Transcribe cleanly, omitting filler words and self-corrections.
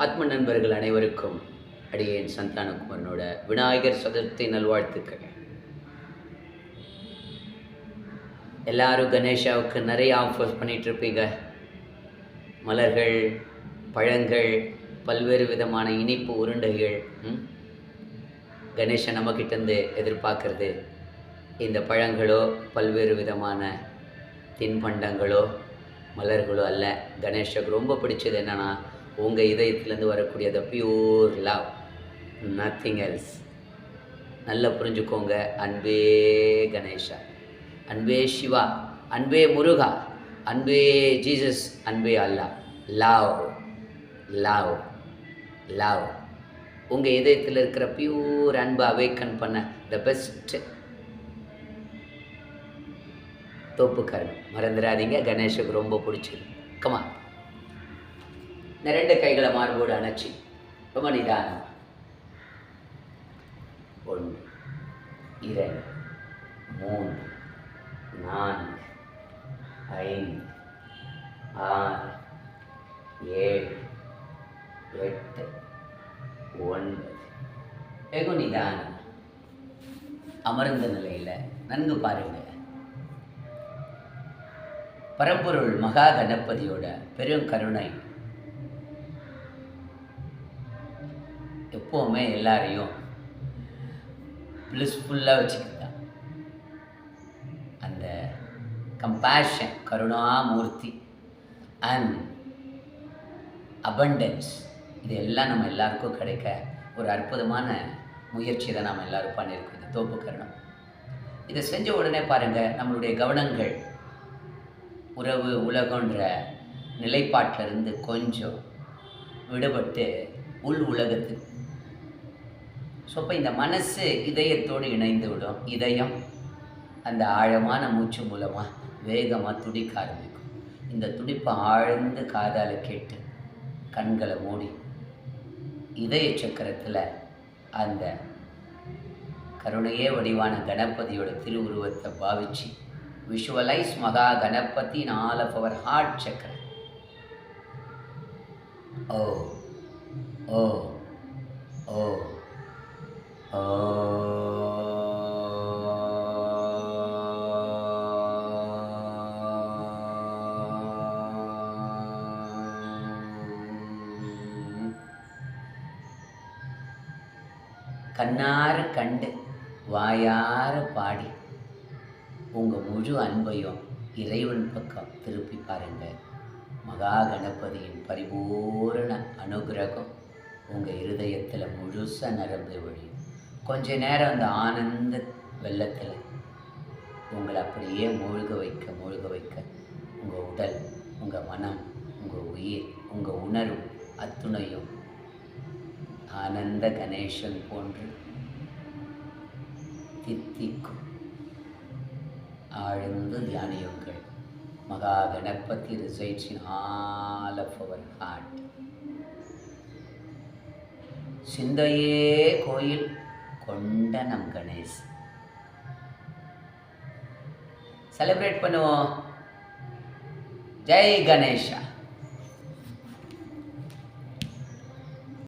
ஆத்ம நண்பர்கள் அனைவருக்கும் அடியேன் சந்தானகுமாரனோட விநாயகர் சதுர்த்தி நல்வாழ்த்துக்கள். எல்லாரும் கணேஷாவுக்கு நிறைய ஆஃபர்ஸ் பண்ணிகிட்ருப்பீங்க. மலர்கள், பழங்கள், பல்வேறு விதமான இனிப்பு உருண்டைகள். கணேஷை நம்மக்கிட்டேருந்து எதிர்பார்க்கறது இந்த பழங்களோ பல்வேறு விதமான தின்பண்டங்களோ மலர்களோ அல்ல. கணேஷுக்கு ரொம்ப பிடிச்சது என்னென்னா, உங்கள் இதயத்துலேருந்து வரக்கூடிய த பியூர் லவ், நத்திங் எல்ஸ். நல்லா புரிஞ்சுக்கோங்க. அன்பே கணேஷா, அன்பே சிவா, அன்பே முருகா, அன்பே ஜீசஸ், அன்பே அல்லா. Love love love. உங்கள் இதயத்தில் இருக்கிற பியூர் அன்பை அவேக்கன் பண்ண த பெஸ்ட்டு தோப்புக்காரன். மறந்துடாதீங்க, கணேஷுக்கு ரொம்ப பிடிச்சது. கமா, இந்த 2 கைகளை மார்போடு அணைச்சி ரொம்ப நிதானம். 1 2 3 4 5 6 7 8 9. வெகு நிதானம். அமர்ந்த நிலையில் நன்கு பாருங்க. பரம்பொருள் மகா கணபதியோட பெருங்கருணை எப்போவுமே எல்லாரையும் பிளிஸ்ஃபுல்லாக வச்சுக்கிட்டான். அந்த கம்பேஷன், கருணாமூர்த்தி அண்ட் அபண்டன்ஸ், இது எல்லாம் நம்ம எல்லாருக்கும் கிடைக்க ஒரு அற்புதமான முயற்சி தான் நம்ம எல்லோரும் பண்ணியிருக்கோம். இந்த தோப்பு கருணம் இதை செஞ்ச உடனே பாருங்கள், நம்மளுடைய கவனங்கள் உறவு உலகன்ற நிலைப்பாட்டிலிருந்து கொஞ்சம் விடுபட்டு உள் உலகத்துக்கு. ஸோ இப்போ இந்த மனசு இதயத்தோடு இணைந்து விடும். இதயம் அந்த ஆழமான மூச்சு மூலமாக வேகமாக துடிக்க ஆரம்பிக்கும். இந்த துடிப்பை ஆழ்ந்து காதால் கேட்டு கண்களை மூடி இதய சக்கரத்தில் அந்த கருணையே வடிவான கணபதியோட திருவுருவத்தை பாவிச்சு visualize Maha Ganapati in all of our heart chakra. Oh, oh, oh, oh. கண்ணார கண்டு வாயார பாடி உங்கள் முழு அன்பையும் இறைவன் பக்கம் திருப்பி பாருங்கள். மகா கணபதியின் பரிபூரண அனுகிரகம் உங்கள் இருதயத்தில் முழுசாக நிரம்பி வழியும். கொஞ்ச நேரம் அந்த ஆனந்த வெள்ளத்தில் உங்களை அப்படியே மூழ்க வைக்க உங்கள் உடல், உங்கள் மனம், உங்கள் உயிர், உங்கள் உணர்வு அத்துணையும் ஆனந்த கணேசன் போன்று தித்திக்கும். ஆழ்ந்து தியானியுங்கள். மகா Ganapathi resides in all of our heart. சிந்தையே கோயில் கொண்ட நம் கணேஷ். செலிப்ரேட் பண்ணுவோம். ஜெய் கணேஷா.